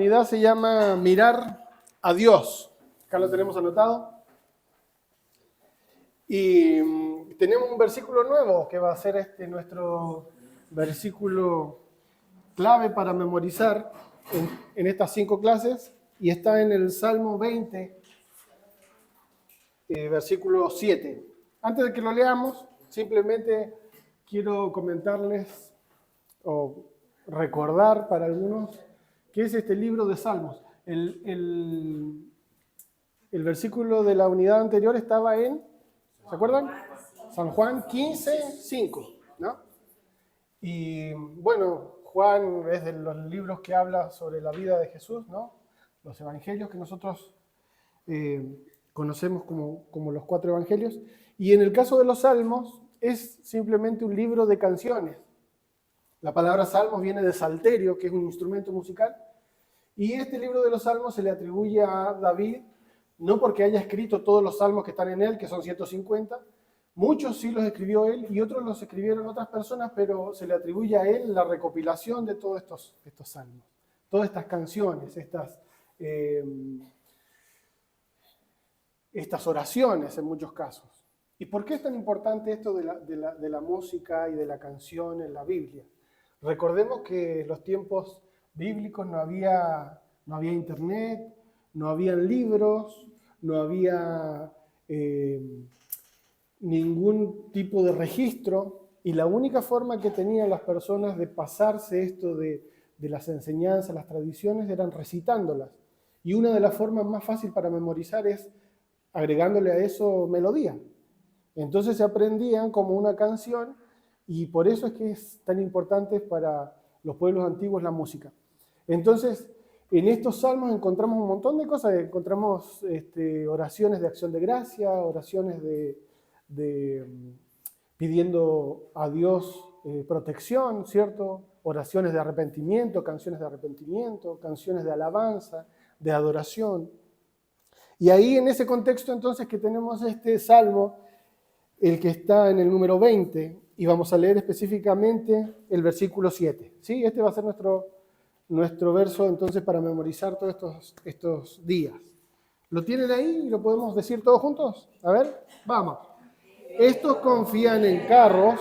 La unidad se llama mirar a Dios. Acá lo tenemos anotado. Y tenemos un versículo nuevo que va a ser nuestro versículo clave para memorizar en estas 5 clases. Y está en el Salmo 20, versículo 7. Antes de que lo leamos, simplemente quiero comentarles o recordar para algunos qué es este libro de Salmos. El versículo de la unidad anterior estaba en, ¿se acuerdan? San Juan 15, 5, ¿no? Y bueno, Juan es de los libros que habla sobre la vida de Jesús, ¿no? Los evangelios que nosotros conocemos como los 4 evangelios. Y en el caso de los salmos, es simplemente un libro de canciones. La palabra salmos viene de salterio, que es un instrumento musical. Y este libro de los salmos se le atribuye a David, no porque haya escrito todos los salmos que están en él, que son 150. Muchos sí los escribió él y otros los escribieron otras personas, pero se le atribuye a él la recopilación de todos estos salmos. Todas estas canciones, estas oraciones en muchos casos. ¿Y por qué es tan importante esto de la música y de la canción en la Biblia? Recordemos que en los tiempos bíblicos no había internet, no habían libros, no había ningún tipo de registro, y la única forma que tenían las personas de pasarse esto de las enseñanzas, las tradiciones, eran recitándolas. Y una de las formas más fáciles para memorizar es agregándole a eso melodía. Entonces se aprendían como una canción, y por eso es que es tan importante para los pueblos antiguos la música. Entonces, en estos salmos encontramos un montón de cosas. Encontramos oraciones de acción de gracia, oraciones pidiendo a Dios protección, ¿cierto? Oraciones de arrepentimiento, canciones de alabanza, de adoración. Y ahí en ese contexto entonces que tenemos este salmo, el que está en el número 20, y vamos a leer específicamente el versículo 7. ¿Sí? Este va a ser nuestro verso entonces para memorizar todos estos días. ¿Lo tienen ahí y lo podemos decir todos juntos? A ver, vamos. Estos confían en carros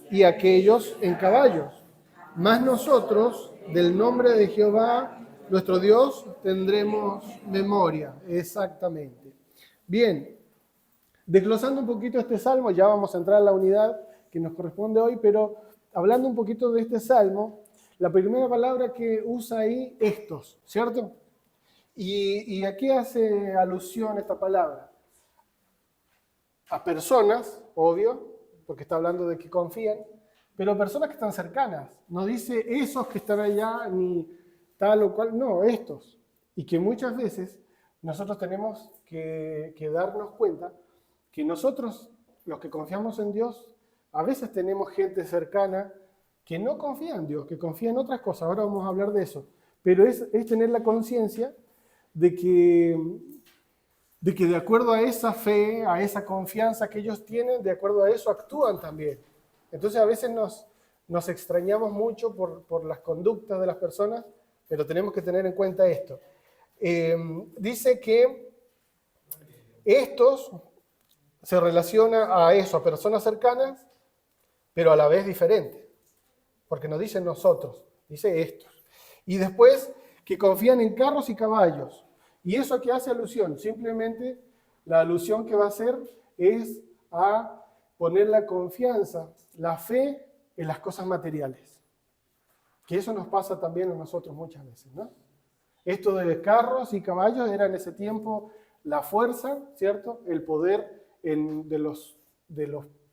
y aquellos en caballos, mas nosotros del nombre de Jehová, nuestro Dios, tendremos memoria. Exactamente. Bien, desglosando un poquito este salmo, ya vamos a entrar a la unidad que nos corresponde hoy, pero hablando un poquito de este salmo, la primera palabra que usa ahí, estos, ¿cierto? ¿Y a qué hace alusión esta palabra? A personas, obvio, porque está hablando de que confían, pero personas que están cercanas. No dice esos que están allá, ni tal o cual, no, estos. Y que muchas veces nosotros tenemos que darnos cuenta que nosotros, los que confiamos en Dios, a veces tenemos gente cercana que no confía en Dios, que confía en otras cosas. Ahora vamos a hablar de eso. Pero es tener la conciencia de que de acuerdo a esa fe, a esa confianza que ellos tienen, de acuerdo a eso actúan también. Entonces a veces nos extrañamos mucho por las conductas de las personas, pero tenemos que tener en cuenta esto. Dice que estos se relaciona a eso, a personas cercanas, pero a la vez diferentes, porque no dice nosotros, dice estos. Y después que confían en carros y caballos. ¿Y eso a qué hace alusión? Simplemente la alusión que va a hacer es a poner la confianza, la fe en las cosas materiales. Que eso nos pasa también a nosotros muchas veces, ¿no? Esto de carros y caballos era en ese tiempo la fuerza, ¿cierto? El poder de los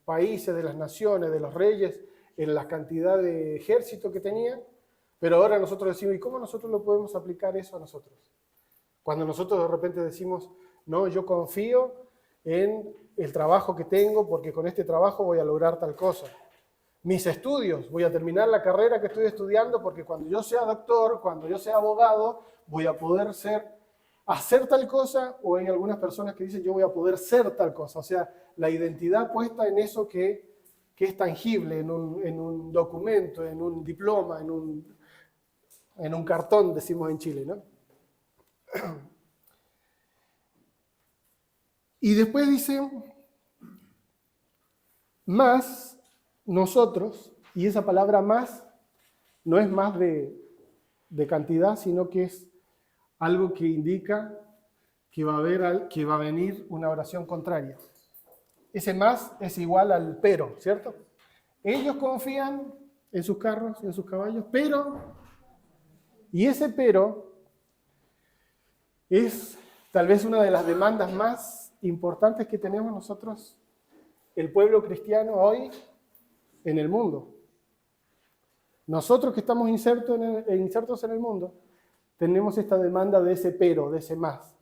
países, de las naciones, de los reyes, en la cantidad de ejército que tenían. Pero ahora nosotros decimos, ¿y cómo nosotros lo podemos aplicar eso a nosotros? Cuando nosotros de repente decimos, no, yo confío en el trabajo que tengo porque con este trabajo voy a lograr tal cosa. Mis estudios, voy a terminar la carrera que estoy estudiando porque cuando yo sea doctor, cuando yo sea abogado, voy a poder hacer tal cosa, o hay algunas personas que dicen yo voy a poder ser tal cosa. O sea, la identidad puesta en eso que es tangible, en un documento, en un diploma, en un cartón, decimos en Chile, ¿no? Y después dice, más nosotros, y esa palabra más no es más de cantidad, sino que es algo que indica que va a venir una oración contraria. Ese más es igual al pero, ¿cierto? Ellos confían en sus carros y en sus caballos, y ese pero es tal vez una de las demandas más importantes que tenemos nosotros, el pueblo cristiano hoy en el mundo. Nosotros que estamos insertos en el mundo, tenemos esta demanda de ese pero, de ese más.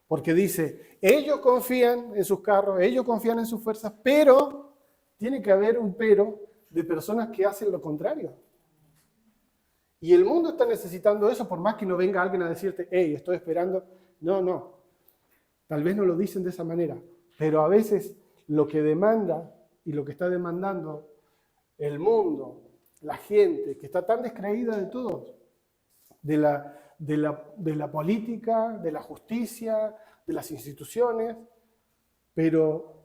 Porque dice, ellos confían en sus carros, ellos confían en sus fuerzas, pero tiene que haber un pero de personas que hacen lo contrario. Y el mundo está necesitando eso, por más que no venga alguien a decirte, hey, estoy esperando. No. Tal vez no lo dicen de esa manera, pero a veces lo que demanda y lo que está demandando el mundo, la gente que está tan descreída de todo, de la política, de la justicia, de las instituciones, pero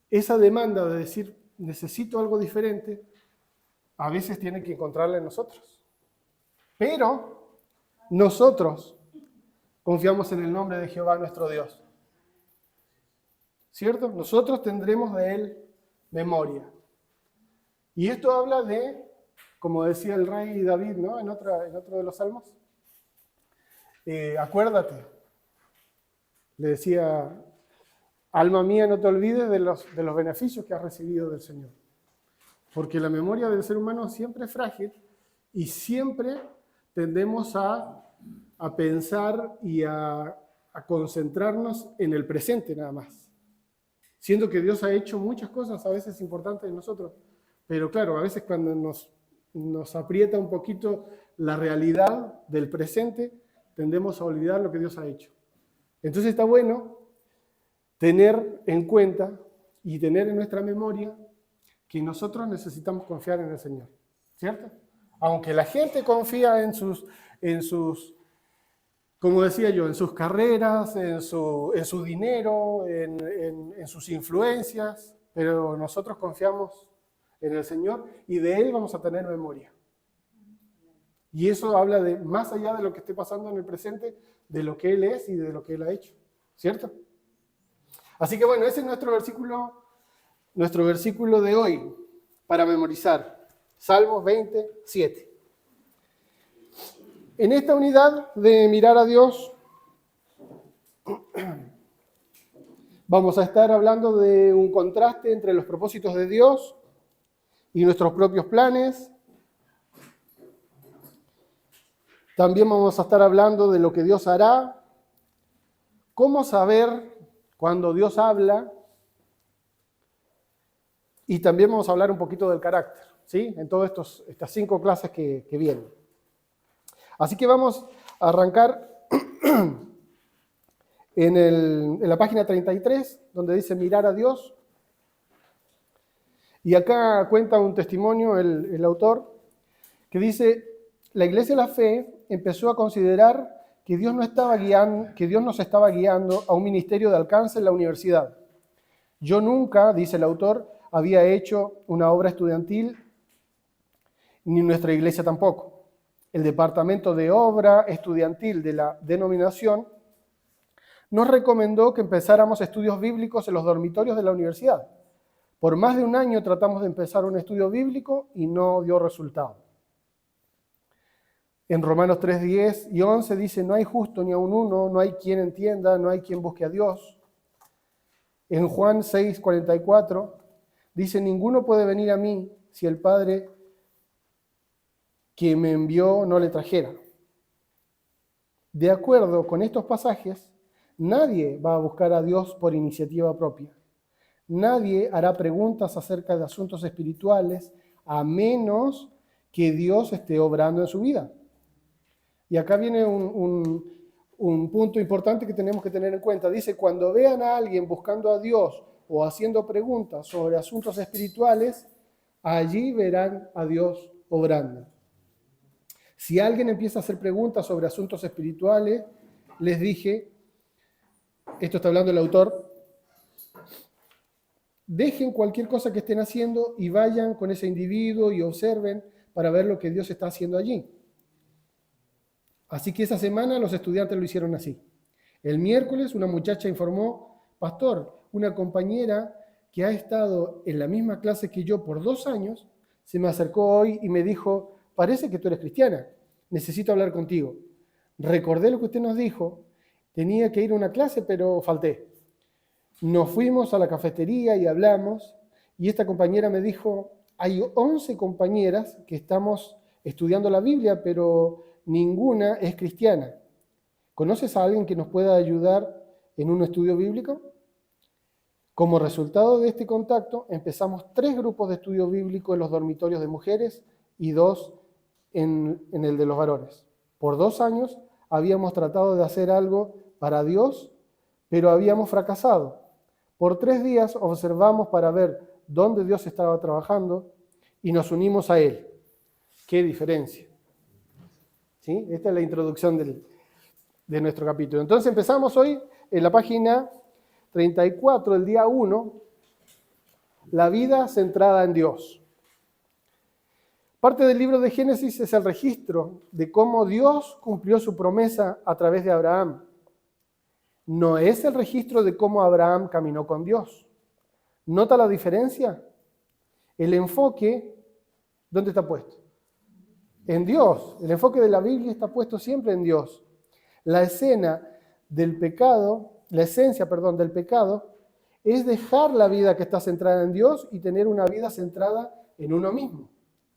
esa demanda de decir necesito algo diferente, a veces tiene que encontrarla en nosotros. Pero nosotros confiamos en el nombre de Jehová nuestro Dios. ¿Cierto? Nosotros tendremos de Él memoria. Y esto habla de, como decía el rey David, ¿no? en otro de los salmos, acuérdate, le decía, alma mía, no te olvides de los beneficios que has recibido del Señor. Porque la memoria del ser humano siempre es frágil y siempre tendemos a pensar y a concentrarnos en el presente nada más. Siendo que Dios ha hecho muchas cosas a veces importantes en nosotros. Pero claro, a veces cuando nos aprieta un poquito la realidad del presente, tendemos a olvidar lo que Dios ha hecho. Entonces está bueno tener en cuenta y tener en nuestra memoria que nosotros necesitamos confiar en el Señor, ¿cierto? Aunque la gente confía en sus como decía yo, en sus carreras, en su dinero, en sus influencias, pero nosotros confiamos en el Señor y de Él vamos a tener memoria. Y eso habla de, más allá de lo que esté pasando en el presente, de lo que Él es y de lo que Él ha hecho, ¿cierto? Así que bueno, ese es nuestro versículo de hoy para memorizar. Salmos 27. En esta unidad de mirar a Dios, vamos a estar hablando de un contraste entre los propósitos de Dios y nuestros propios planes. También vamos a estar hablando de lo que Dios hará, cómo saber cuando Dios habla, y también vamos a hablar un poquito del carácter, ¿sí? En todas estas 5 clases que vienen. Así que vamos a arrancar en la página 33, donde dice mirar a Dios. Y acá cuenta un testimonio el autor que dice, la Iglesia de la Fe empezó a considerar que Dios nos estaba guiando a un ministerio de alcance en la universidad. Yo nunca, dice el autor, había hecho una obra estudiantil, ni nuestra iglesia tampoco. El departamento de obra estudiantil de la denominación nos recomendó que empezáramos estudios bíblicos en los dormitorios de la universidad. Por más de un año tratamos de empezar un estudio bíblico y no dio resultado. En Romanos 3, 10 y 11 dice, no hay justo ni aun uno, no hay quien entienda, no hay quien busque a Dios. En Juan 6, 44 dice, ninguno puede venir a mí si el Padre que me envió no le trajera. De acuerdo con estos pasajes, nadie va a buscar a Dios por iniciativa propia. Nadie hará preguntas acerca de asuntos espirituales a menos que Dios esté obrando en su vida. Y acá viene un punto importante que tenemos que tener en cuenta. Dice, cuando vean a alguien buscando a Dios o haciendo preguntas sobre asuntos espirituales, allí verán a Dios obrando. Si alguien empieza a hacer preguntas sobre asuntos espirituales les dije, esto está hablando el autor, dejen cualquier cosa que estén haciendo y vayan con ese individuo y observen para ver lo que Dios está haciendo allí. Así que esa semana los estudiantes lo hicieron así. El miércoles una muchacha informó, pastor, una compañera que ha estado en la misma clase que yo por 2 años, se me acercó hoy y me dijo, parece que tú eres cristiana, necesito hablar contigo. Recordé lo que usted nos dijo, tenía que ir a una clase, pero falté. Nos fuimos a la cafetería y hablamos, y esta compañera me dijo, hay 11 compañeras que estamos estudiando la Biblia, pero ninguna es cristiana. ¿Conoces a alguien que nos pueda ayudar en un estudio bíblico? Como resultado de este contacto, empezamos 3 grupos de estudio bíblico en los dormitorios de mujeres y 2 en el de los varones. Por 2 años habíamos tratado de hacer algo para Dios, pero habíamos fracasado. Por 3 días observamos para ver dónde Dios estaba trabajando y nos unimos a Él. ¡Qué diferencia! ¿Sí? Esta es la introducción de nuestro capítulo. Entonces empezamos hoy en la página 34, el día 1, la vida centrada en Dios. Parte del libro de Génesis es el registro de cómo Dios cumplió su promesa a través de Abraham. No es el registro de cómo Abraham caminó con Dios. ¿Nota la diferencia? El enfoque, ¿dónde está puesto? En Dios. El enfoque de la Biblia está puesto siempre en Dios. La esencia del pecado es dejar la vida que está centrada en Dios y tener una vida centrada en uno mismo.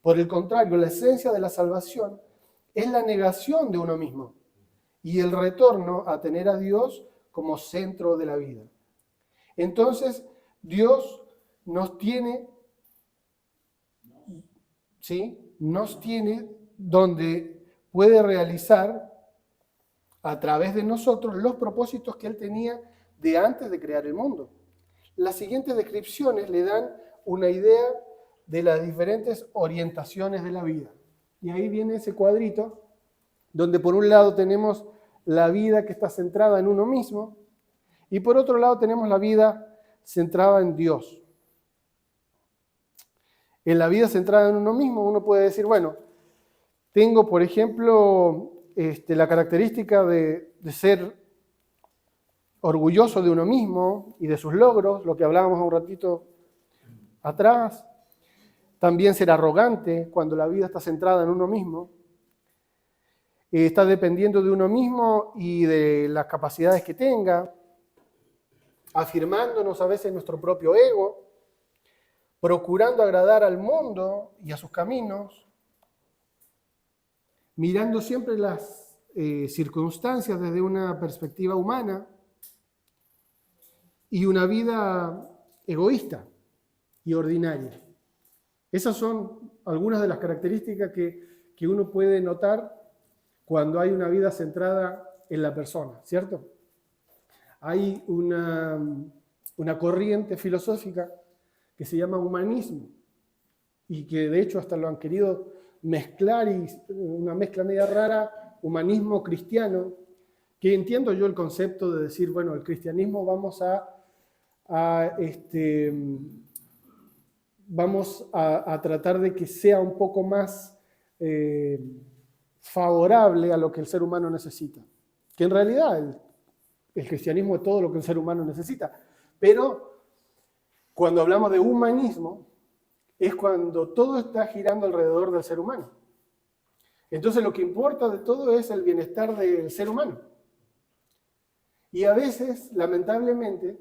Por el contrario, la esencia de la salvación es la negación de uno mismo y el retorno a tener a Dios como centro de la vida. Entonces, Dios nos tiene donde puede realizar a través de nosotros los propósitos que Él tenía de antes de crear el mundo. Las siguientes descripciones le dan una idea de las diferentes orientaciones de la vida. Y ahí viene ese cuadrito, donde por un lado tenemos la vida que está centrada en uno mismo, y por otro lado tenemos la vida centrada en Dios. En la vida centrada en uno mismo, uno puede decir, bueno, tengo, por ejemplo, la característica de ser orgulloso de uno mismo y de sus logros, lo que hablábamos un ratito atrás. También ser arrogante cuando la vida está centrada en uno mismo. Está dependiendo de uno mismo y de las capacidades que tenga, afirmándonos a veces nuestro propio ego, procurando agradar al mundo y a sus caminos, mirando siempre las circunstancias desde una perspectiva humana y una vida egoísta y ordinaria. Esas son algunas de las características que uno puede notar cuando hay una vida centrada en la persona, ¿cierto? Hay una corriente filosófica que se llama humanismo y que de hecho hasta lo han querido mezclar, y una mezcla media rara, humanismo cristiano, que entiendo yo el concepto de decir, bueno, el cristianismo vamos a tratar de que sea un poco más favorable a lo que el ser humano necesita. Que en realidad el cristianismo es todo lo que el ser humano necesita. Pero cuando hablamos de humanismo, es cuando todo está girando alrededor del ser humano. Entonces lo que importa de todo es el bienestar del ser humano. Y a veces, lamentablemente,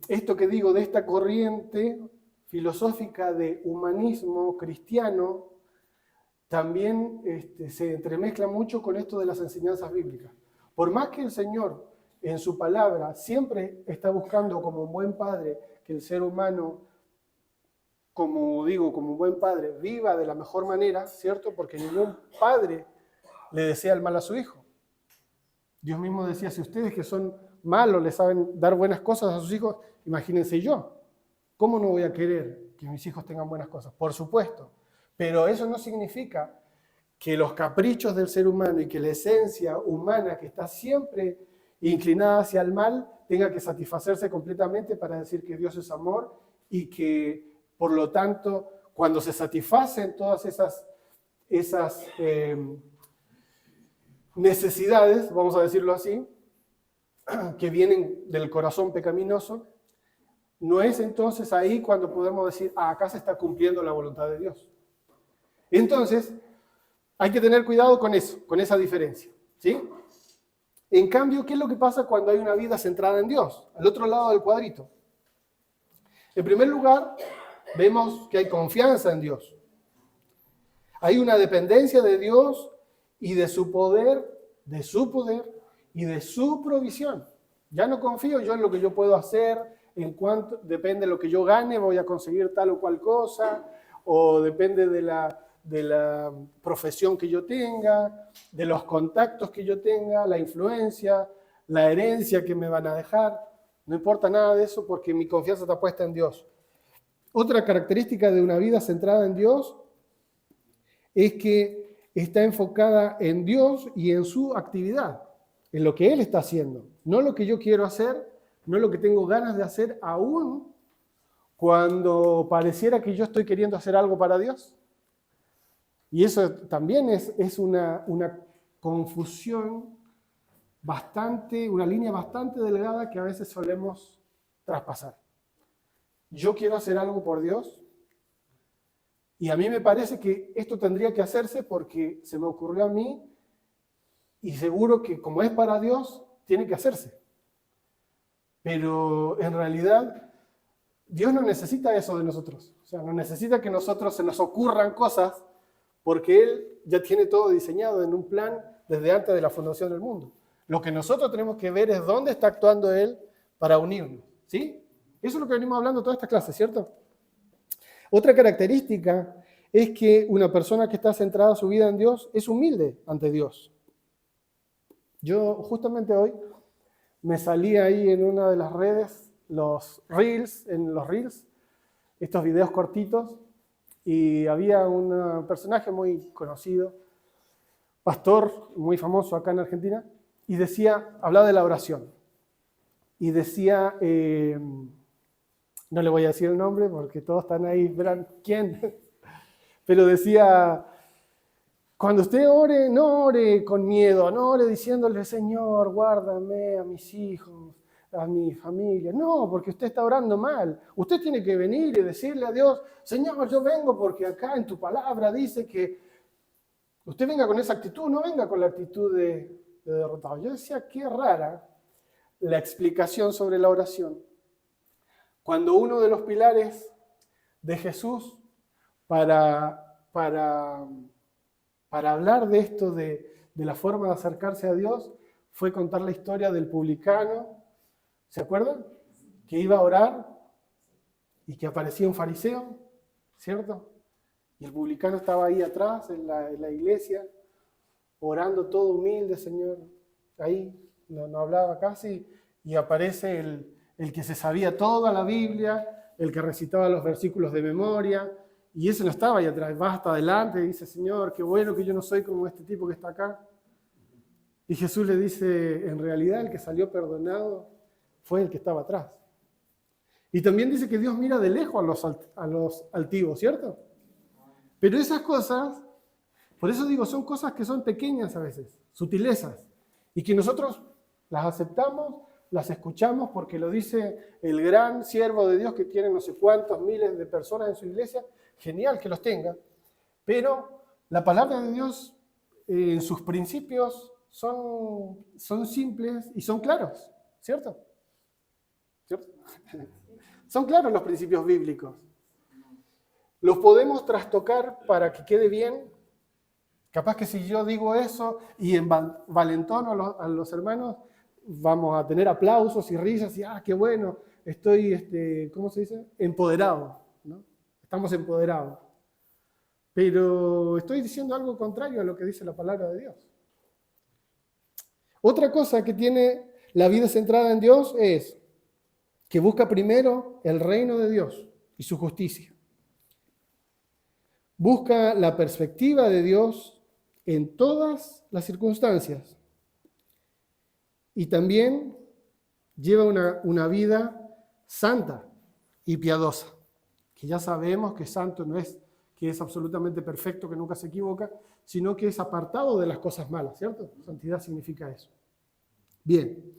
esto que digo de esta corriente filosófica de humanismo cristiano también se entremezcla mucho con esto de las enseñanzas bíblicas. Por más que el Señor en su palabra siempre está buscando como un buen padre que el ser humano, como un buen padre, viva de la mejor manera, ¿cierto? Porque ningún padre le desea el mal a su hijo. Dios mismo decía, si ustedes que son malos le saben dar buenas cosas a sus hijos, imagínense yo. ¿Cómo no voy a querer que mis hijos tengan buenas cosas? Por supuesto. Pero eso no significa que los caprichos del ser humano y que la esencia humana que está siempre inclinada hacia el mal tenga que satisfacerse completamente para decir que Dios es amor y que, por lo tanto, cuando se satisfacen todas esas necesidades, vamos a decirlo así, que vienen del corazón pecaminoso, no es entonces ahí cuando podemos decir, acá se está cumpliendo la voluntad de Dios. Entonces, hay que tener cuidado con eso, con esa diferencia, ¿sí? En cambio, ¿qué es lo que pasa cuando hay una vida centrada en Dios? Al otro lado del cuadrito. En primer lugar, vemos que hay confianza en Dios. Hay una dependencia de Dios y de su poder y de su provisión. Ya no confío yo en lo que yo puedo hacer, en cuanto depende de lo que yo gane, voy a conseguir tal o cual cosa, o depende de la profesión que yo tenga, de los contactos que yo tenga, la influencia, la herencia que me van a dejar. No importa nada de eso porque mi confianza está puesta en Dios. Otra característica de una vida centrada en Dios es que está enfocada en Dios y en su actividad, en lo que Él está haciendo. No lo que yo quiero hacer, no lo que tengo ganas de hacer aún cuando pareciera que yo estoy queriendo hacer algo para Dios. Y eso también es una confusión una línea bastante delgada que a veces solemos traspasar. Yo quiero hacer algo por Dios y a mí me parece que esto tendría que hacerse porque se me ocurrió a mí y seguro que como es para Dios, tiene que hacerse. Pero en realidad, Dios no necesita eso de nosotros. O sea, no necesita que nosotros se nos ocurran cosas porque Él ya tiene todo diseñado en un plan desde antes de la fundación del mundo. Lo que nosotros tenemos que ver es dónde está actuando Él para unirnos. ¿Sí? Eso es lo que venimos hablando toda esta clase, ¿cierto? Otra característica es que una persona que está centrada su vida en Dios es humilde ante Dios. Yo justamente hoy me salí ahí en una de las redes, en los reels, estos videos cortitos, y había un personaje muy conocido, pastor muy famoso acá en Argentina, y hablaba de la oración. Y decía, no le voy a decir el nombre porque todos están ahí, verán quién, pero decía, cuando usted ore, no ore con miedo, no ore diciéndole, Señor, guárdame a mis hijos, a mi familia. No, porque usted está orando mal. Usted tiene que venir y decirle a Dios, Señor, yo vengo porque acá en tu palabra dice que usted venga con esa actitud, no venga con la actitud de derrotado. Yo decía, qué rara la explicación sobre la oración. Cuando uno de los pilares de Jesús para hablar de esto, de la forma de acercarse a Dios, fue contar la historia del publicano, ¿se acuerdan? Que iba a orar y que aparecía un fariseo, ¿cierto? Y el publicano estaba ahí atrás, en la iglesia, orando todo humilde, Señor. Ahí no hablaba casi, y aparece el que se sabía toda la Biblia, el que recitaba los versículos de memoria, y ese no estaba ahí atrás, va hasta adelante y dice, Señor, qué bueno que yo no soy como este tipo que está acá. Y Jesús le dice, en realidad el que salió perdonado fue el que estaba atrás. Y también dice que Dios mira de lejos a los altivos, ¿cierto? Pero esas cosas, por eso digo, son cosas que son pequeñas a veces, sutilezas, y que nosotros las aceptamos, las escuchamos porque lo dice el gran siervo de Dios que tiene no sé cuántos miles de personas en su iglesia. Genial que los tenga, pero la palabra de Dios en sus principios son simples y son claros, ¿cierto? ¿Cierto? Son claros los principios bíblicos. Los podemos trastocar para que quede bien. Capaz que si yo digo eso y envalentono a los hermanos, vamos a tener aplausos y risas y qué bueno, estoy, ¿cómo se dice? Empoderado, ¿no? Estamos empoderados. Pero estoy diciendo algo contrario a lo que dice la palabra de Dios. Otra cosa que tiene la vida centrada en Dios es que busca primero el reino de Dios y su justicia. Busca la perspectiva de Dios en todas las circunstancias. Y también lleva una vida santa y piadosa, que ya sabemos que santo no es que es absolutamente perfecto, que nunca se equivoca, sino que es apartado de las cosas malas, ¿cierto? Santidad significa eso. Bien,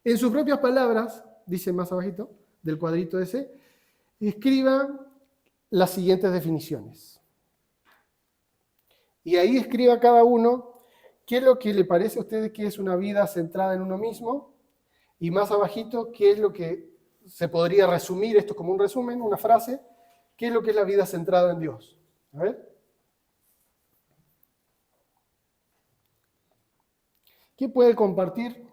en sus propias palabras, dice más abajito del cuadrito ese, escriba las siguientes definiciones. Y ahí escriba cada uno qué es lo que le parece a ustedes que es una vida centrada en uno mismo, y más abajito qué es lo que se podría resumir, esto como un resumen, una frase, qué es lo que es la vida centrada en Dios. A ver. ¿Qué puede compartir?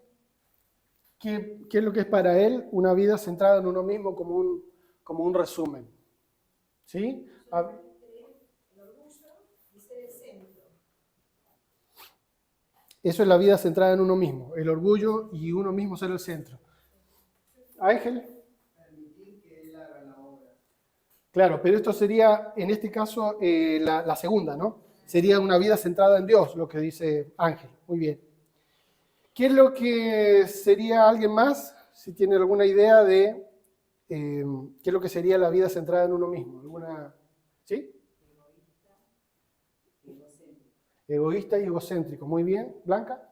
¿Qué es lo que es para él una vida centrada en uno mismo como un resumen? ¿Sí? El orgullo y ser el centro. Eso es la vida centrada en uno mismo, el orgullo y uno mismo ser el centro. Ángel. Permitir que él haga la obra. Claro, pero esto sería, en este caso, la segunda, ¿no? Sería una vida centrada en Dios, lo que dice Ángel. Muy bien. ¿Qué es lo que sería alguien más? Si tiene alguna idea de qué es lo que sería la vida centrada en uno mismo. ¿Alguna? ¿Sí? Egoísta y egocéntrico. Muy bien. ¿Blanca?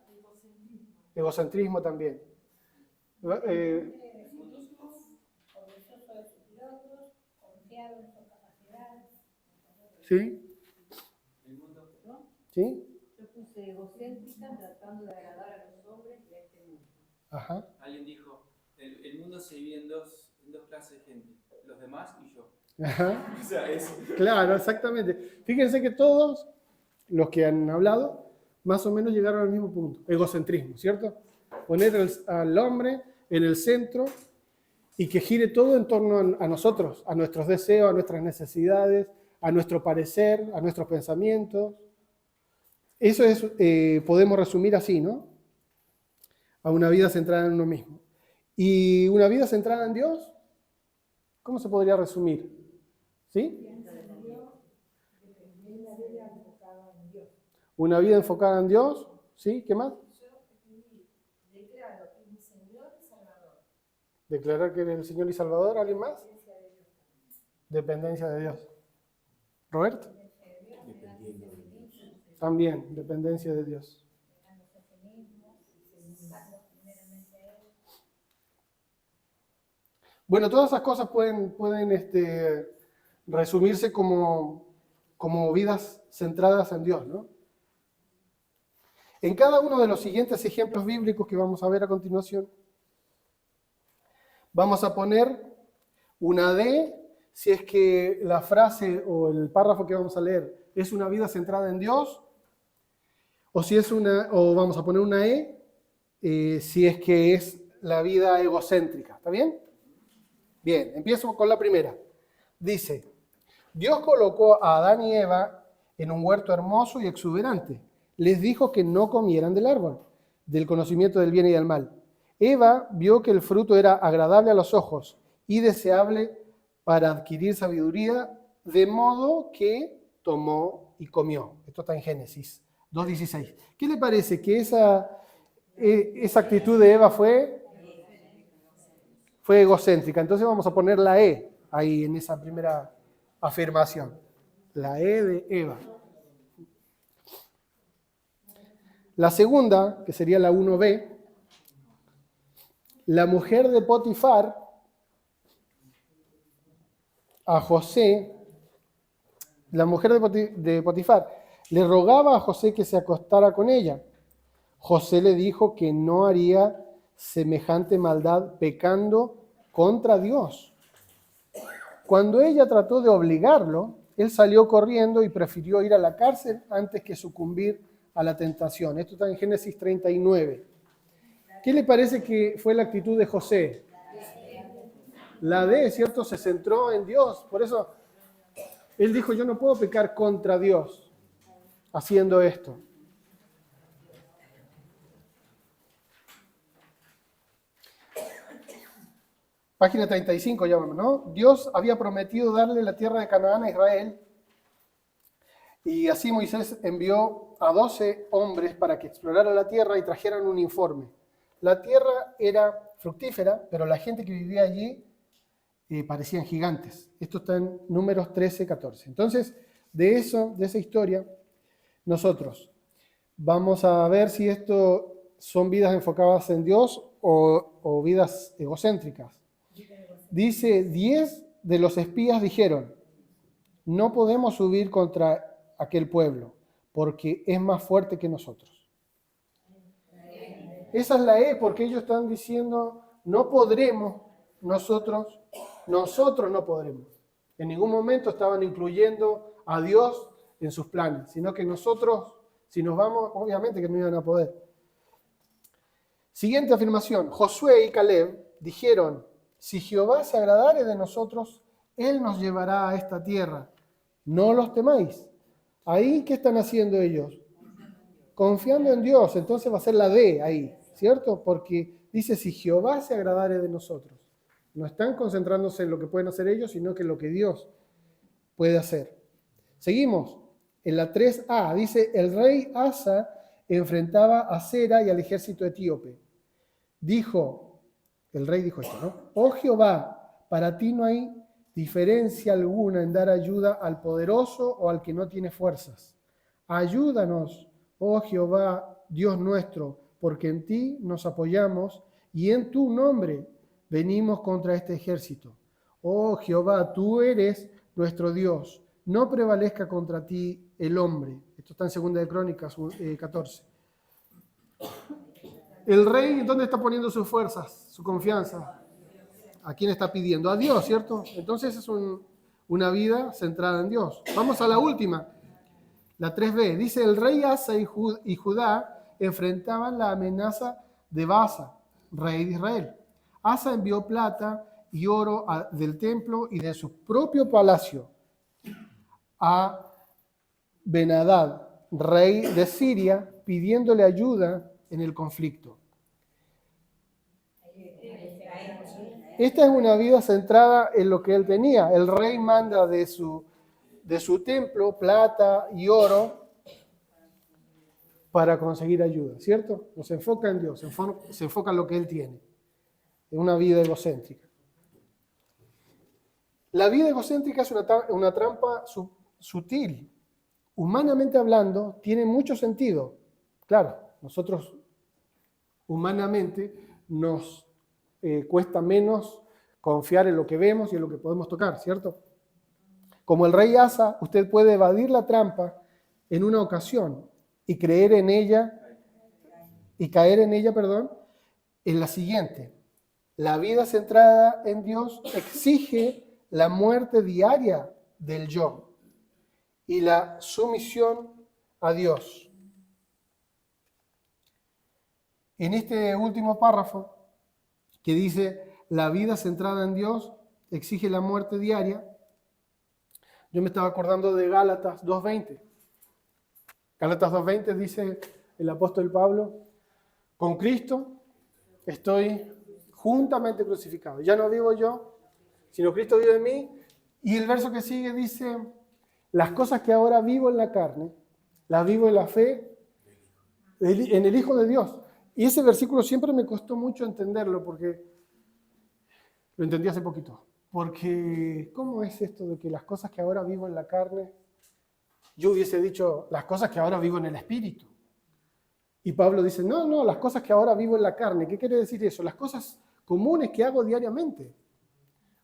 Egocentrismo también. Orgulloso de sus logros, confiado en sus capacidades. ¿Sí? ¿No? ¿Sí? Yo puse egocéntrica tratando de agradar a los hombres y a este mundo. Ajá. Alguien dijo, el mundo se divide en dos clases de gente, los demás y yo. Ajá. O sea, es... Claro, exactamente. Fíjense que todos los que han hablado más o menos llegaron al mismo punto, egocentrismo, ¿cierto? Poner al hombre en el centro y que gire todo en torno a nosotros, a nuestros deseos, a nuestras necesidades, a nuestro parecer, a nuestros pensamientos. Eso es, podemos resumir así, ¿no? A una vida centrada en uno mismo. ¿Y una vida centrada en Dios? ¿Cómo se podría resumir? ¿Sí? Una vida enfocada en Dios. ¿Sí? ¿Qué más? Yo escribí, declaro que es mi Señor y Salvador. Declarar que eres el Señor y Salvador. ¿Alguien más? Dependencia de Dios. ¿Roberto? También, dependencia de Dios. Bueno, todas esas cosas pueden resumirse como vidas centradas en Dios, ¿no? En cada uno de los siguientes ejemplos bíblicos que vamos a ver a continuación, vamos a poner una D si es que la frase o el párrafo que vamos a leer es una vida centrada en Dios, o vamos a poner una E si es que es la vida egocéntrica. ¿Está bien? Bien, empiezo con la primera. Dice, Dios colocó a Adán y Eva en un huerto hermoso y exuberante. Les dijo que no comieran del árbol, del conocimiento del bien y del mal. Eva vio que el fruto era agradable a los ojos y deseable para adquirir sabiduría, de modo que tomó y comió. Esto está en Génesis 2:16. ¿Qué le parece que esa actitud de Eva fue egocéntrica? Entonces vamos a poner la E ahí en esa primera afirmación. La E de Eva. La segunda, que sería la 1B, la mujer de Potifar a José, la mujer de Potifar, le rogaba a José que se acostara con ella. José le dijo que no haría semejante maldad pecando contra Dios. Cuando ella trató de obligarlo, él salió corriendo y prefirió ir a la cárcel antes que sucumbir a la tentación. Esto está en Génesis 39. ¿Qué le parece que fue la actitud de José? La D, ¿cierto? Se centró en Dios. Por eso él dijo, yo no puedo pecar contra Dios haciendo esto. Página 35 ya vamos, ¿no? Dios había prometido darle la tierra de Canaán a Israel, y así Moisés envió a 12 hombres para que exploraran la tierra y trajeran un informe. La tierra era fructífera, pero la gente que vivía allí parecían gigantes. Esto está en Números 13, 14. Entonces, de esa historia, nosotros vamos a ver si esto son vidas enfocadas en Dios o vidas egocéntricas. Dice, 10 de los espías dijeron, no podemos subir contra aquel pueblo, porque es más fuerte que nosotros. Esa es la porque ellos están diciendo, no podremos, nosotros no podremos. En ningún momento estaban incluyendo a Dios en sus planes, sino que nosotros, si nos vamos, obviamente que no iban a poder. Siguiente afirmación, Josué y Caleb dijeron, si Jehová se agradare de nosotros, Él nos llevará a esta tierra. No los temáis. Ahí, ¿qué están haciendo ellos? Confiando en Dios. Entonces va a ser la D ahí, ¿cierto? Porque dice, si Jehová se agradare de nosotros. No están concentrándose en lo que pueden hacer ellos, sino que en lo que Dios puede hacer. Seguimos. En la 3a dice, el rey Asa enfrentaba a Sera y al ejército etíope. El rey dijo esto, ¿no? Oh Jehová, para ti no hay diferencia alguna en dar ayuda al poderoso o al que no tiene fuerzas. Ayúdanos, oh Jehová, Dios nuestro, porque en ti nos apoyamos y en tu nombre venimos contra este ejército. Oh Jehová, tú eres nuestro Dios, no prevalezca contra ti el hombre. Esto está en 2 de Crónicas 14. El rey, ¿dónde está poniendo sus fuerzas, su confianza? ¿A quién está pidiendo? A Dios, ¿cierto? Entonces es una vida centrada en Dios. Vamos a la última, la 3b. Dice, el rey Asa y Judá enfrentaban la amenaza de Baasa, rey de Israel. Asa envió plata y oro del templo y de su propio palacio a Ben-Hadad, rey de Siria, pidiéndole ayuda en el conflicto. Esta es una vida centrada en lo que él tenía. El rey manda de su templo plata y oro para conseguir ayuda, ¿cierto? No se enfoca en Dios, se enfoca en lo que él tiene. Es una vida egocéntrica. La vida egocéntrica es una trampa sutil. Humanamente hablando, tiene mucho sentido. Claro, nosotros humanamente nos cuesta menos confiar en lo que vemos y en lo que podemos tocar, ¿cierto? Como el rey Asa, usted puede evadir la trampa en una ocasión y caer en ella, en la siguiente. La vida centrada en Dios exige la muerte diaria del yo y la sumisión a Dios. En este último párrafo que dice, la vida centrada en Dios exige la muerte diaria, yo me estaba acordando de Gálatas 2:20. Gálatas 2:20 dice el apóstol Pablo, con Cristo estoy juntamente crucificado. Ya no vivo yo, sino Cristo vive en mí. Y el verso que sigue dice, las cosas que ahora vivo en la carne, las vivo en la fe, en el Hijo de Dios. Y ese versículo siempre me costó mucho entenderlo porque lo entendí hace poquito. Porque, ¿cómo es esto de que las cosas que ahora vivo en la carne, yo hubiese dicho las cosas que ahora vivo en el Espíritu? Y Pablo dice, no, las cosas que ahora vivo en la carne. ¿Qué quiere decir eso? Las cosas comunes que hago diariamente.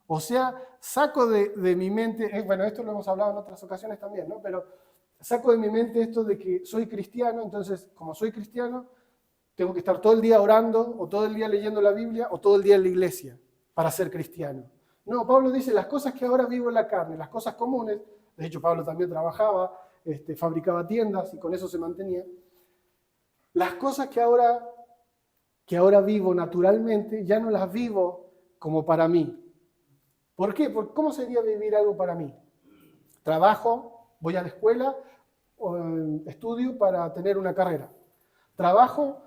O sea, saco de mi mente, bueno, esto lo hemos hablado en otras ocasiones también, ¿no? Pero saco de mi mente esto de que soy cristiano, entonces, como soy cristiano, tengo que estar todo el día orando, o todo el día leyendo la Biblia, o todo el día en la iglesia, para ser cristiano. No, Pablo dice, las cosas que ahora vivo en la carne, las cosas comunes, de hecho Pablo también trabajaba, fabricaba tiendas y con eso se mantenía. Las cosas que ahora vivo naturalmente, ya no las vivo como para mí. ¿Por qué? ¿Cómo sería vivir algo para mí? Trabajo, voy a la escuela, estudio para tener una carrera. Trabajo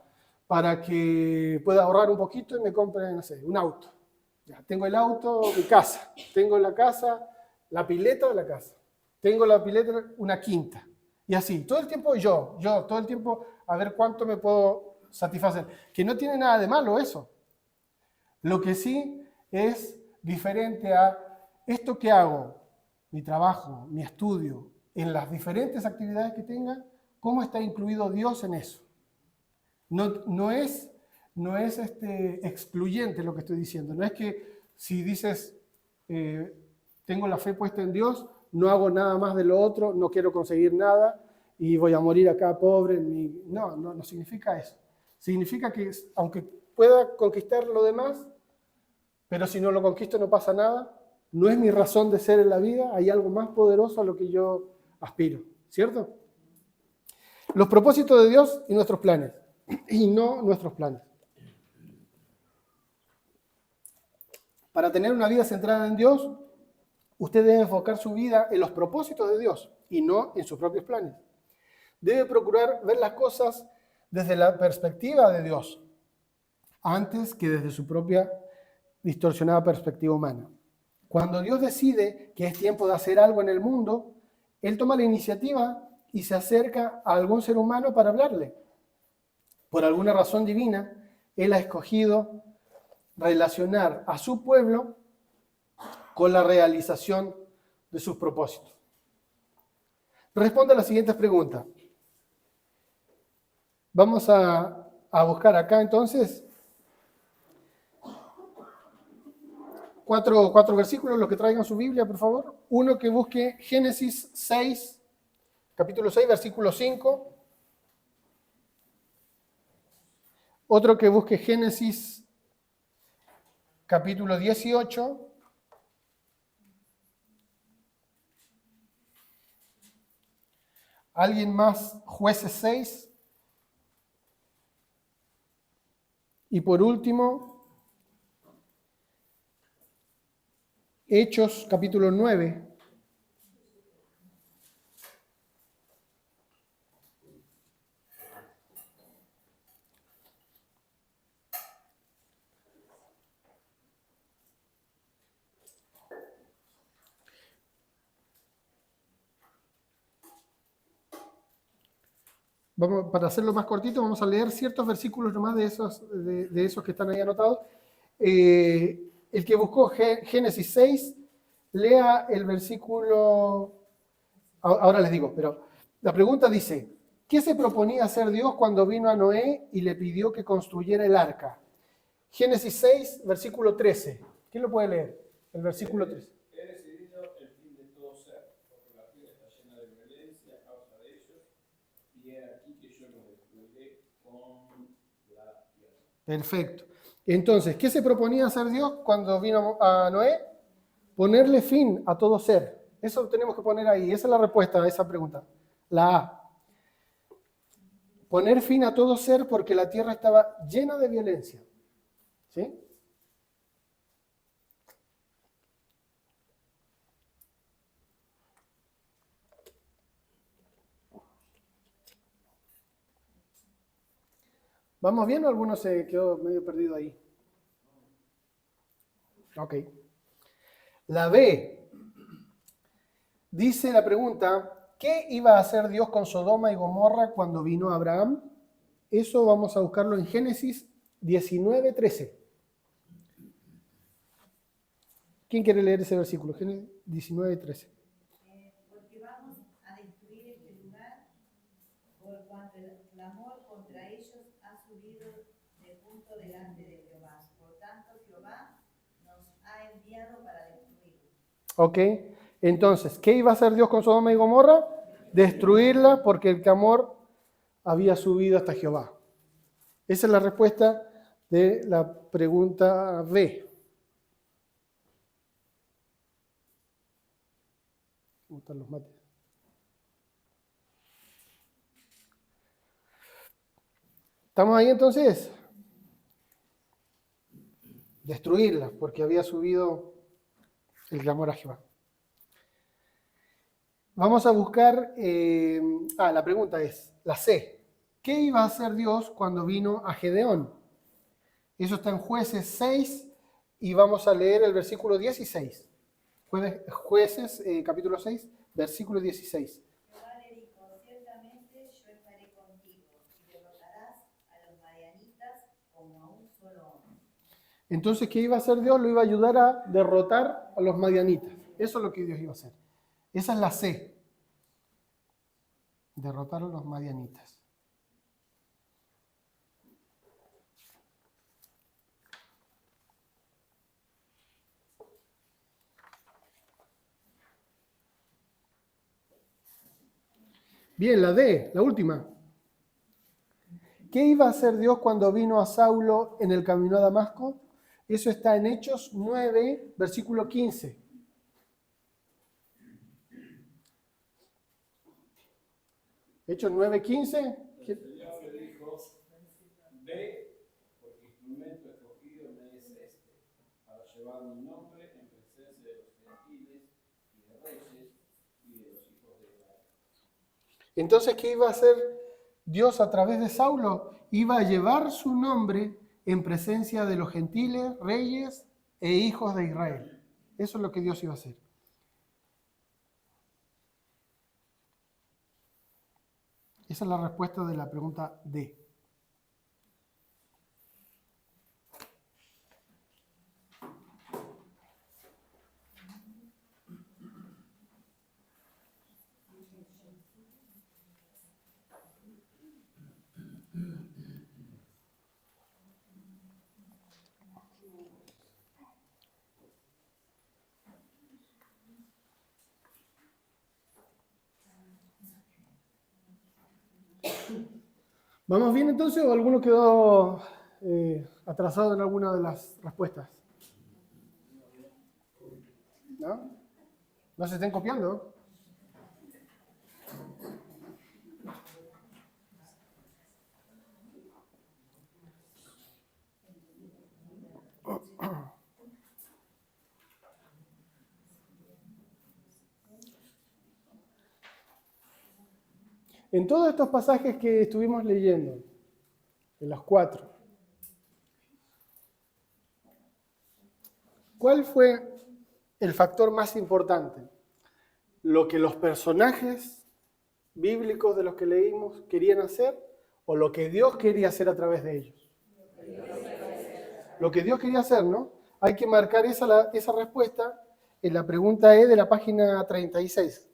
para que pueda ahorrar un poquito y me compre, no sé, un auto. Ya, tengo el auto, mi casa. Tengo la casa, la pileta de la casa. Tengo la pileta, una quinta. Y así, todo el tiempo yo, todo el tiempo a ver cuánto me puedo satisfacer. Que no tiene nada de malo eso. Lo que sí es diferente a esto que hago, mi trabajo, mi estudio, en las diferentes actividades que tenga, cómo está incluido Dios en eso. No es excluyente lo que estoy diciendo. No es que si dices, tengo la fe puesta en Dios, no hago nada más de lo otro, no quiero conseguir nada y voy a morir acá pobre. No significa eso. Significa que aunque pueda conquistar lo demás, pero si no lo conquisto no pasa nada, no es mi razón de ser en la vida, hay algo más poderoso a lo que yo aspiro, ¿cierto? Los propósitos de Dios y nuestros planes, y no nuestros planes. Para tener una vida centrada en Dios, usted debe enfocar su vida en los propósitos de Dios y no en sus propios planes. Debe procurar ver las cosas desde la perspectiva de Dios, antes que desde su propia distorsionada perspectiva humana. Cuando Dios decide que es tiempo de hacer algo en el mundo, Él toma la iniciativa y se acerca a algún ser humano para hablarle. Por alguna razón divina, Él ha escogido relacionar a su pueblo con la realización de sus propósitos. Responde a las siguientes preguntas. Vamos a buscar acá entonces cuatro versículos, los que traigan su Biblia, por favor. Uno que busque Génesis 6, capítulo 6, versículo 5. Otro que busque Génesis capítulo 18. ¿Alguien más? Jueces 6. Y por último, Hechos capítulo 9. Para hacerlo más cortito, vamos a leer ciertos versículos nomás de esos que están ahí anotados. El que buscó Génesis 6, lea el versículo, ahora les digo, pero la pregunta dice, ¿qué se proponía hacer Dios cuando vino a Noé y le pidió que construyera el arca? Génesis 6, versículo 13. ¿Quién lo puede leer? El versículo 13. He decidido el fin de todo ser, porque la tierra está llena de violencia a causa de ellos, y he aquí que yo los destruiré con la tierra. Perfecto. Entonces, ¿qué se proponía hacer Dios cuando vino a Noé? Ponerle fin a todo ser. Eso tenemos que poner ahí. Esa es la respuesta a esa pregunta. La A. Poner fin a todo ser porque la tierra estaba llena de violencia. ¿Sí? ¿Vamos bien o alguno se quedó medio perdido ahí? Ok. La B. Dice la pregunta, ¿qué iba a hacer Dios con Sodoma y Gomorra cuando vino Abraham? Eso vamos a buscarlo en Génesis 19:13. ¿Quién quiere leer ese versículo? Génesis 19:13. Porque vamos a destruir este lugar, por cuanto el clamor contra ellos ha subido de punto delante de Jehová. Por tanto, Jehová nos ha enviado para destruirlo. Ok, entonces, ¿qué iba a hacer Dios con Sodoma y Gomorra? Destruirla porque el clamor había subido hasta Jehová. Esa es la respuesta de la pregunta B. ¿Cómo están los mates? ¿Estamos ahí entonces? Destruirla porque había subido el clamor a Jehová. Vamos a buscar, la pregunta es, la C. ¿Qué iba a hacer Dios cuando vino a Gedeón? Eso está en Jueces 6 y vamos a leer el versículo 16. Jueces capítulo 6, versículo 16. Jehová le dijo, Entonces, ¿qué iba a hacer Dios? Lo iba a ayudar a derrotar a los madianitas. Eso es lo que Dios iba a hacer. Esa es la C. Derrotar a los madianitas. Bien, la D, la última. ¿Qué iba a hacer Dios cuando vino a Saulo en el camino a Damasco? Eso está en Hechos 9, versículo 15. Hechos 9, 15. El Señor le dijo, ve, porque instrumento escogido me es este, para llevar mi nombre en presencia de los gentiles y de reyes y de los hijos de Israel. Entonces, ¿qué iba a hacer Dios a través de Saulo? Iba a llevar su nombre en presencia de los gentiles, reyes e hijos de Israel. Eso es lo que Dios iba a hacer. Esa es la respuesta de la pregunta D. ¿Vamos bien entonces o alguno quedó atrasado en alguna de las respuestas? ¿No? ¿No se estén copiando? En todos estos pasajes que estuvimos leyendo, en los 4, ¿cuál fue el factor más importante? ¿Lo que los personajes bíblicos de los que leímos querían hacer o lo que Dios quería hacer a través de ellos? Lo que Dios quería hacer, ¿no? Hay que marcar esa respuesta en la pregunta E de la página 36.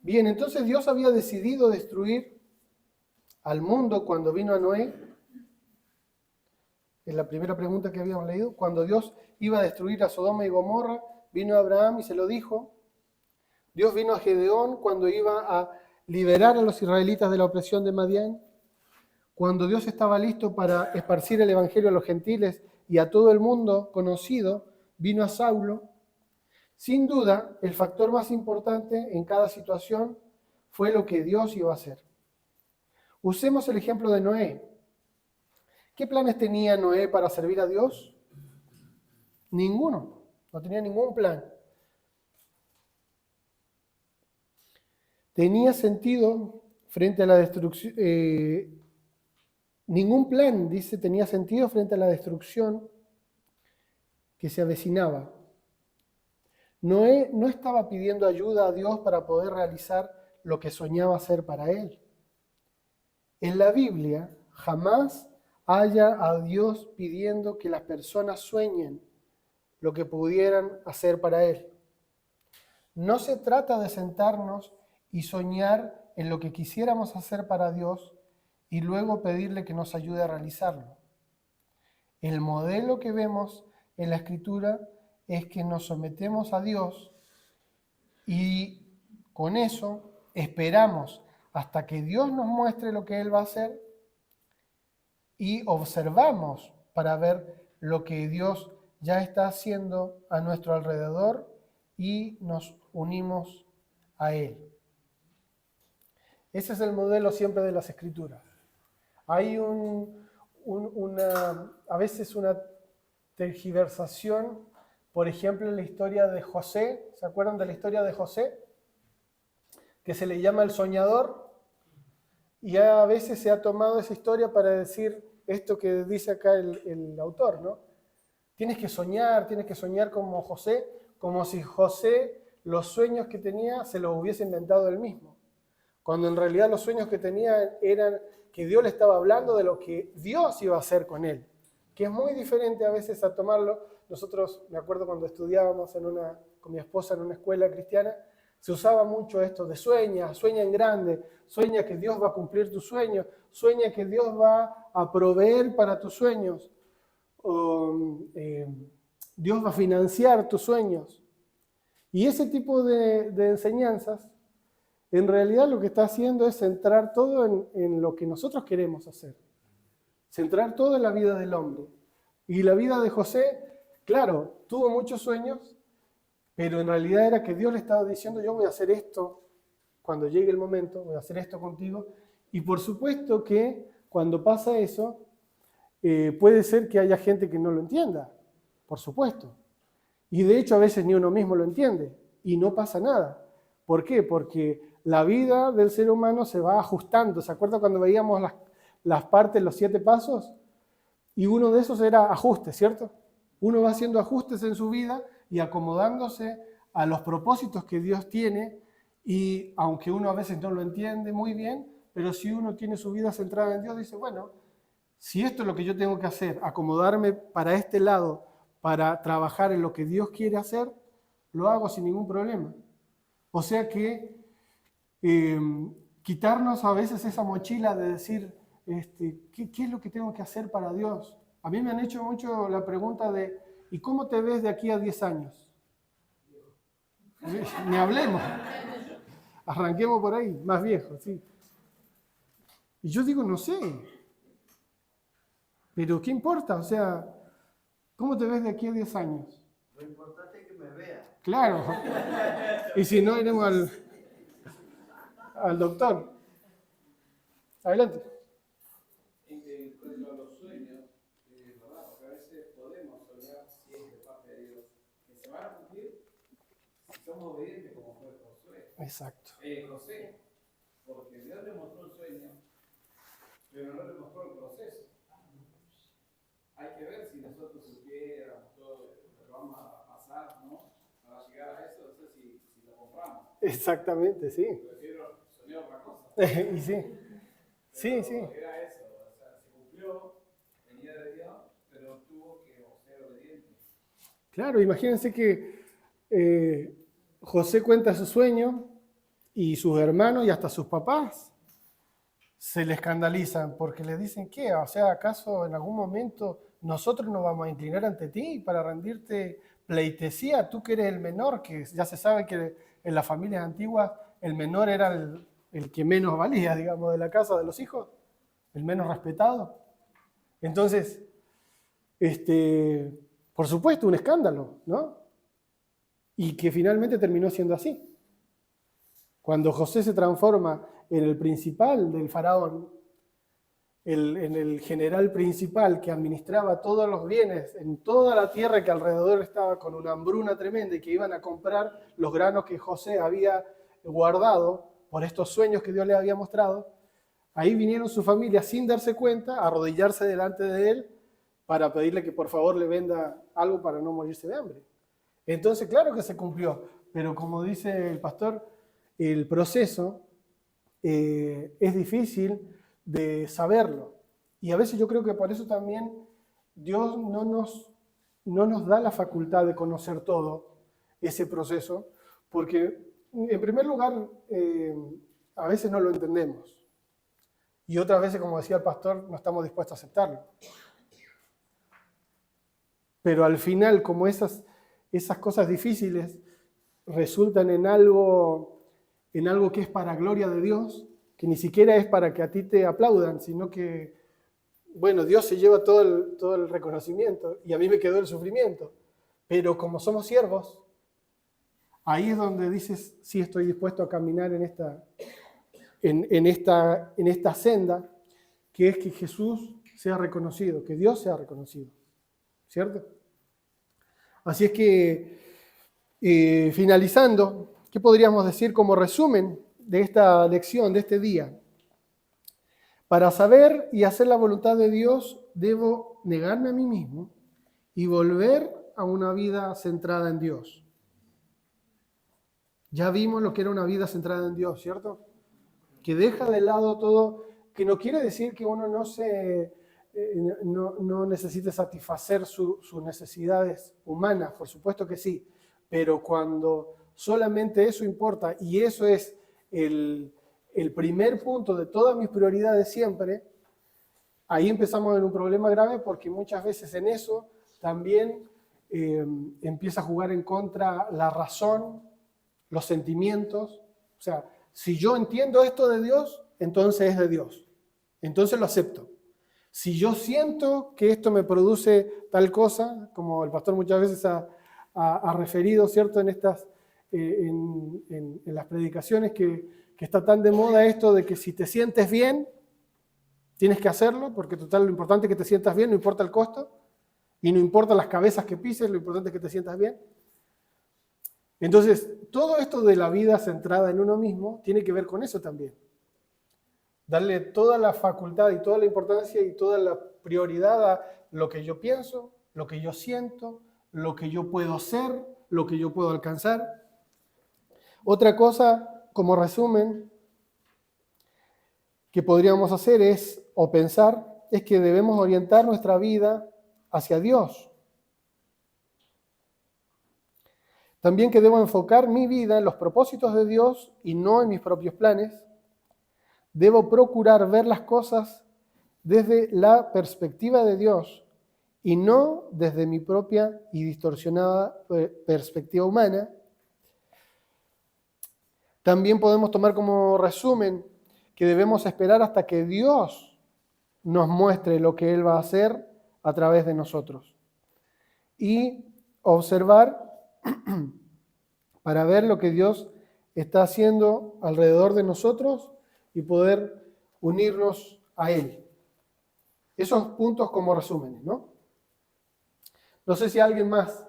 Bien, entonces Dios había decidido destruir al mundo cuando vino a Noé. Es la primera pregunta que habíamos leído. Cuando Dios iba a destruir a Sodoma y Gomorra, vino Abraham y se lo dijo. Dios vino a Gedeón cuando iba a liberar a los israelitas de la opresión de Madián. Cuando Dios estaba listo para esparcir el evangelio a los gentiles y a todo el mundo conocido, vino a Saulo. Sin duda, el factor más importante en cada situación fue lo que Dios iba a hacer. Usemos el ejemplo de Noé. ¿Qué planes tenía Noé para servir a Dios? Ninguno. No tenía ningún plan. Tenía sentido frente a la destrucción. Ningún plan, dice, tenía sentido frente a la destrucción que se avecinaba. Noé no estaba pidiendo ayuda a Dios para poder realizar lo que soñaba hacer para él. En la Biblia jamás haya a Dios pidiendo que las personas sueñen lo que pudieran hacer para él. No se trata de sentarnos y soñar en lo que quisiéramos hacer para Dios y luego pedirle que nos ayude a realizarlo. El modelo que vemos en la Escritura es que nos sometemos a Dios y con eso esperamos hasta que Dios nos muestre lo que Él va a hacer y observamos para ver lo que Dios ya está haciendo a nuestro alrededor y nos unimos a Él. Ese es el modelo siempre de las Escrituras. Hay a veces una tergiversación por ejemplo, la historia de José. ¿Se acuerdan de la historia de José? Que se le llama el soñador. Y a veces se ha tomado esa historia para decir esto que dice acá el autor, ¿no? Tienes que soñar como José, como si José los sueños que tenía se los hubiese inventado él mismo. Cuando en realidad los sueños que tenía eran que Dios le estaba hablando de lo que Dios iba a hacer con él, que es muy diferente a veces a tomarlo. Nosotros, me acuerdo cuando estudiábamos con mi esposa en una escuela cristiana, se usaba mucho esto de sueña en grande, sueña que Dios va a cumplir tus sueños, sueña que Dios va a proveer para tus sueños, Dios va a financiar tus sueños. Y ese tipo de enseñanzas, en realidad lo que está haciendo es centrar todo en lo que nosotros queremos hacer, centrar todo en la vida del hombre. Y la vida de José, claro, tuvo muchos sueños, pero en realidad era que Dios le estaba diciendo, yo voy a hacer esto cuando llegue el momento, voy a hacer esto contigo. Y por supuesto que cuando pasa eso, puede ser que haya gente que no lo entienda, por supuesto. Y de hecho a veces ni uno mismo lo entiende y no pasa nada. ¿Por qué? Porque la vida del ser humano se va ajustando. ¿Se acuerdan cuando veíamos las partes, los 7 pasos? Y uno de esos era ajuste, ¿cierto? Uno va haciendo ajustes en su vida y acomodándose a los propósitos que Dios tiene, y aunque uno a veces no lo entiende muy bien, pero si uno tiene su vida centrada en Dios, dice, bueno, si esto es lo que yo tengo que hacer, acomodarme para este lado, para trabajar en lo que Dios quiere hacer, lo hago sin ningún problema. O sea que quitarnos a veces esa mochila de decir, ¿qué es lo que tengo que hacer para Dios? A mí me han hecho mucho la pregunta de, ¿y cómo te ves de aquí a 10 años? Ni hablemos. Arranquemos por ahí, más viejo, sí. Y yo digo, no sé. Pero ¿qué importa? O sea, ¿cómo te ves de aquí a 10 años? Lo importante es que me vea. Claro. Y si no, iremos al doctor. Adelante. En cuanto a los sueños, ¿verdad? Porque a veces podemos soñar, si es de parte de Dios, que se van a cumplir si somos obedientes como fue Josué. Exacto. José, porque Dios le mostró el sueño, pero no le mostró el proceso. Hay que ver si nosotros supiéramos todo lo que vamos a pasar, ¿no? Para llegar a eso, no sé si lo compramos. Exactamente, sí. Prefiero soñar otra cosa. Y sí. Sí, sí. Era eso, o sea, se cumplió, venía de Dios, pero tuvo que ser obediente. Claro, imagínense que José cuenta su sueño y sus hermanos y hasta sus papás se le escandalizan porque le dicen, ¿qué? O sea, ¿acaso en algún momento nosotros nos vamos a inclinar ante ti para rendirte pleitesía? Tú que eres el menor, que ya se sabe que en las familias antiguas el menor era el que menos valía, digamos, de la casa de los hijos, el menos respetado. Entonces, por supuesto, un escándalo, ¿no? Y que finalmente terminó siendo así. Cuando José se transforma en el principal del faraón, en el general principal que administraba todos los bienes en toda la tierra que alrededor estaba con una hambruna tremenda y que iban a comprar los granos que José había guardado por estos sueños que Dios le había mostrado, ahí vinieron su familia sin darse cuenta a arrodillarse delante de él para pedirle que por favor le venda algo para no morirse de hambre. Entonces, claro que se cumplió, pero como dice el pastor, el proceso es difícil de saberlo. Y a veces yo creo que por eso también Dios no nos da la facultad de conocer todo ese proceso, porque en primer lugar a veces no lo entendemos. Y otras veces, como decía el pastor, no estamos dispuestos a aceptarlo. Pero al final, como esas cosas difíciles resultan en algo que es para gloria de Dios, que ni siquiera es para que a ti te aplaudan, sino que, bueno, Dios se lleva todo el reconocimiento y a mí me quedó el sufrimiento. Pero como somos siervos, ahí es donde dices, sí, estoy dispuesto a caminar en esta senda, que es que Jesús sea reconocido, que Dios sea reconocido, ¿cierto? Así es que, finalizando, ¿qué podríamos decir como resumen de esta lección, de este día? Para saber y hacer la voluntad de Dios, debo negarme a mí mismo y volver a una vida centrada en Dios. Ya vimos lo que era una vida centrada en Dios, ¿cierto? Que deja de lado todo, que no quiere decir que uno no necesite satisfacer sus necesidades humanas, por supuesto que sí, pero cuando solamente eso importa y eso es el primer punto de todas mis prioridades siempre, ahí empezamos en un problema grave porque muchas veces en eso también empieza a jugar en contra la razón, los sentimientos. O sea, si yo entiendo esto de Dios, entonces es de Dios. Entonces lo acepto. Si yo siento que esto me produce tal cosa, como el pastor muchas veces ha referido, ¿cierto? En las predicaciones que está tan de moda esto de que si te sientes bien, tienes que hacerlo, porque total lo importante es que te sientas bien, no importa el costo, y no importa las cabezas que pises, lo importante es que te sientas bien. Entonces, todo esto de la vida centrada en uno mismo tiene que ver con eso también. Darle toda la facultad y toda la importancia y toda la prioridad a lo que yo pienso, lo que yo siento, lo que yo puedo ser, lo que yo puedo alcanzar. Otra cosa, como resumen, que podríamos hacer o pensar, es que debemos orientar nuestra vida hacia Dios. También que debo enfocar mi vida en los propósitos de Dios y no en mis propios planes. Debo procurar ver las cosas desde la perspectiva de Dios y no desde mi propia y distorsionada perspectiva humana. También podemos tomar como resumen que debemos esperar hasta que Dios nos muestre lo que Él va a hacer a través de nosotros. Y observar para ver lo que Dios está haciendo alrededor de nosotros y poder unirnos a Él. Esos puntos como resúmenes, ¿no? No sé si alguien más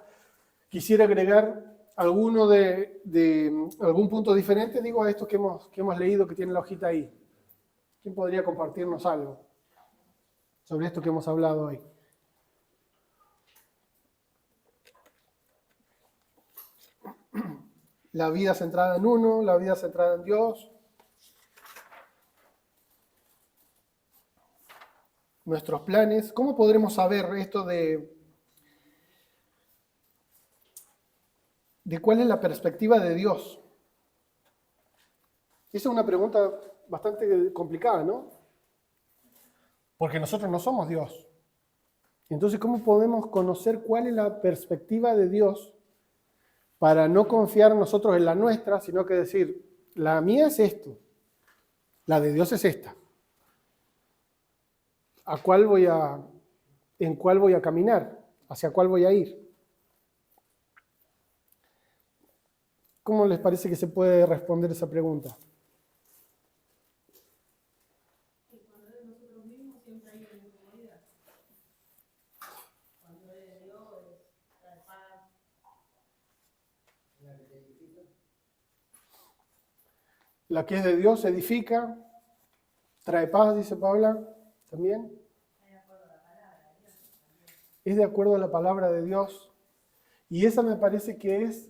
quisiera agregar alguno de algún punto diferente, digo, a estos que hemos leído, que tiene la hojita ahí. ¿Quién podría compartirnos algo sobre esto que hemos hablado hoy? La vida centrada en uno, la vida centrada en Dios. Nuestros planes. ¿Cómo podremos saber esto de cuál es la perspectiva de Dios? Esa es una pregunta bastante complicada, ¿no? Porque nosotros no somos Dios. Entonces, ¿cómo podemos conocer cuál es la perspectiva de Dios para no confiar nosotros en la nuestra, sino que decir, la mía es esto, la de Dios es esta? ¿En cuál voy a caminar? ¿Hacia cuál voy a ir? ¿Cómo les parece que se puede responder esa pregunta? Y cuando es de nosotros mismos siempre hay una incomodidad. Cuando es de Dios, trae paz. La que es de Dios edifica, trae paz, dice Paula, también. Es de acuerdo a la palabra de Dios. Y esa me parece que es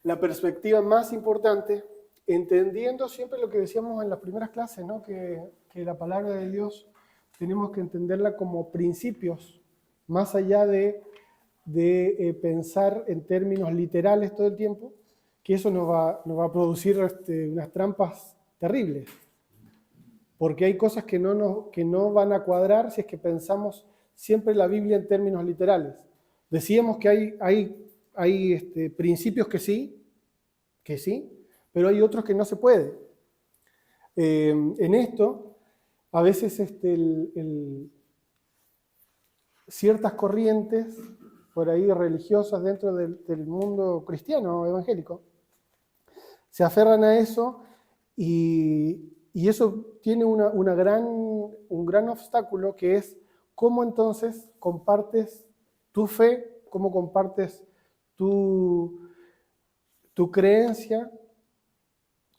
la perspectiva más importante, entendiendo siempre lo que decíamos en las primeras clases, ¿no? Que la palabra de Dios tenemos que entenderla como principios, más allá de pensar en términos literales todo el tiempo, que eso nos va a producir unas trampas terribles. Porque hay cosas que no van a cuadrar si es que pensamos siempre la Biblia en términos literales. Decíamos que hay principios que sí, pero hay otros que no se puede. En esto, a veces ciertas corrientes por ahí religiosas dentro del mundo cristiano evangélico se aferran a eso y eso tiene un gran obstáculo, que es cómo entonces compartes tu fe cómo compartes tu creencia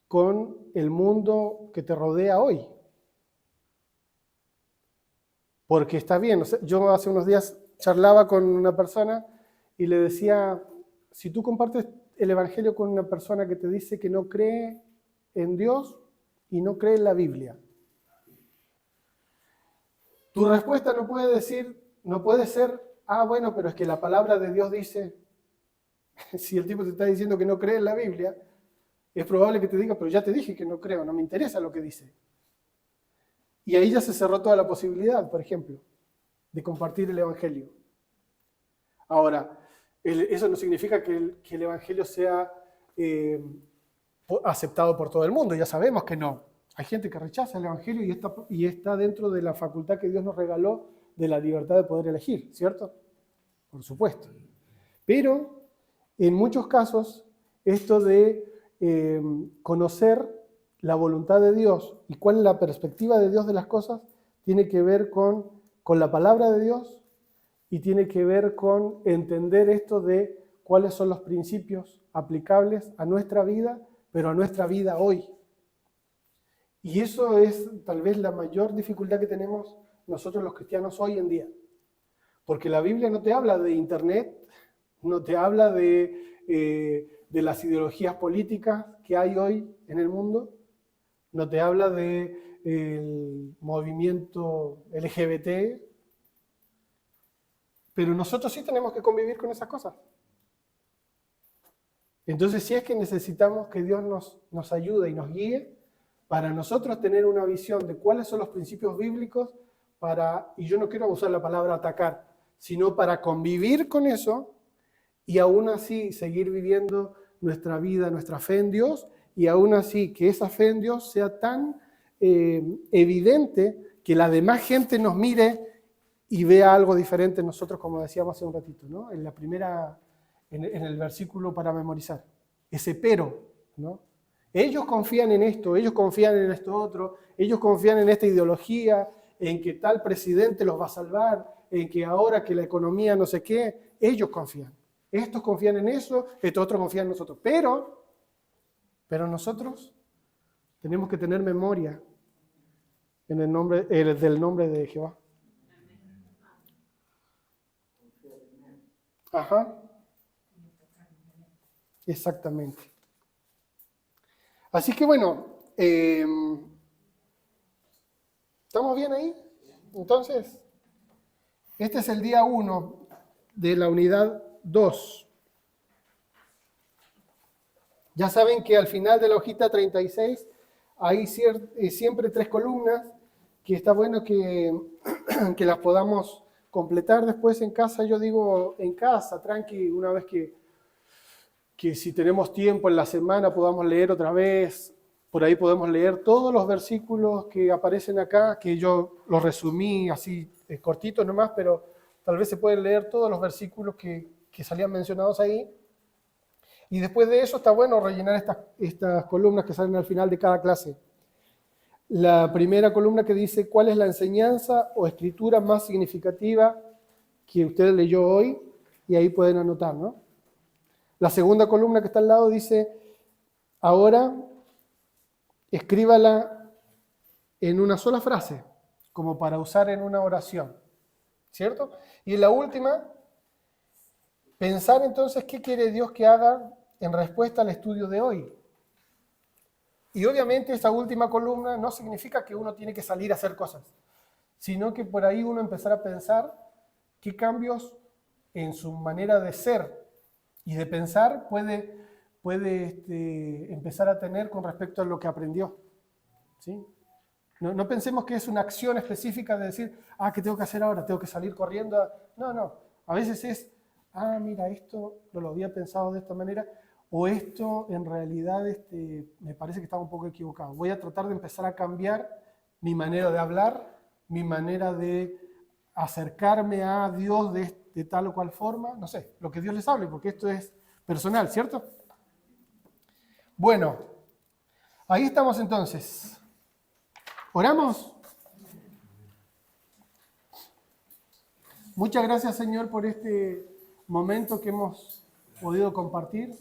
con el mundo que te rodea hoy. Porque está bien, yo hace unos días charlaba con una persona y le decía, si tú compartes el Evangelio con una persona que te dice que no cree en Dios y no cree en la Biblia, tu respuesta no puede ser, bueno, pero es que la palabra de Dios dice, si el tipo te está diciendo que no cree en la Biblia, es probable que te diga, pero ya te dije que no creo, no me interesa lo que dice. Y ahí ya se cerró toda la posibilidad, por ejemplo, de compartir el Evangelio. Ahora, eso no significa que el Evangelio sea aceptado por todo el mundo, ya sabemos que no. Hay gente que rechaza el Evangelio y está dentro de la facultad que Dios nos regaló de la libertad de poder elegir, ¿cierto? Por supuesto. Pero en muchos casos, esto de conocer la voluntad de Dios y cuál es la perspectiva de Dios de las cosas, tiene que ver con la palabra de Dios y tiene que ver con entender esto de cuáles son los principios aplicables a nuestra vida, pero a nuestra vida hoy. Y eso es tal vez la mayor dificultad que tenemos nosotros los cristianos hoy en día. Porque la Biblia no te habla de Internet, no te habla de las ideologías políticas que hay hoy en el mundo, no te habla del movimiento LGBT, pero nosotros sí tenemos que convivir con esas cosas. Entonces, si es que necesitamos que Dios nos ayude y nos guíe para nosotros tener una visión de cuáles son los principios bíblicos y yo no quiero usar la palabra atacar, sino para convivir con eso y aún así seguir viviendo nuestra vida, nuestra fe en Dios, y aún así que esa fe en Dios sea tan evidente que la demás gente nos mire y vea algo diferente en nosotros, como decíamos hace un ratito, ¿no? En el versículo para memorizar. Ese pero, ¿no? Ellos confían en esto, ellos confían en esto otro, ellos confían en esta ideología, en que tal presidente los va a salvar, en que ahora que la economía no sé qué, ellos confían. Estos confían en eso, estos otros confían en nosotros. Pero nosotros tenemos que tener memoria del nombre de Jehová. Ajá. Exactamente. Así que bueno, ¿estamos bien ahí? Entonces, este es el día 1 de la unidad 2. Ya saben que al final de la hojita 36 hay siempre 3 columnas que está bueno que las podamos completar después en casa. Yo digo en casa, tranqui, una vez que si tenemos tiempo en la semana podamos leer otra vez. Por ahí podemos leer todos los versículos que aparecen acá, que yo los resumí así cortitos nomás, pero tal vez se pueden leer todos los versículos que salían mencionados ahí. Y después de eso está bueno rellenar estas columnas que salen al final de cada clase. La primera columna que dice cuál es la enseñanza o escritura más significativa que usted leyó hoy, y ahí pueden anotar, ¿no? La segunda columna que está al lado dice, ahora escríbala en una sola frase, como para usar en una oración, ¿cierto? Y la última, pensar entonces qué quiere Dios que haga en respuesta al estudio de hoy. Y obviamente esa última columna no significa que uno tiene que salir a hacer cosas, sino que por ahí uno empezar a pensar qué cambios en su manera de ser y de pensar puede empezar a tener con respecto a lo que aprendió. ¿Sí? No pensemos que es una acción específica de decir, ¿qué tengo que hacer ahora? ¿Tengo que salir corriendo? No. A veces es, mira, esto no lo había pensado de esta manera, o esto en realidad me parece que estaba un poco equivocado. Voy a tratar de empezar a cambiar mi manera de hablar, mi manera de acercarme a Dios de tal o cual forma, no sé, lo que Dios les hable, porque esto es personal, ¿cierto? Bueno, ahí estamos entonces. ¿Oramos? Muchas gracias, Señor, por este momento que hemos podido compartir.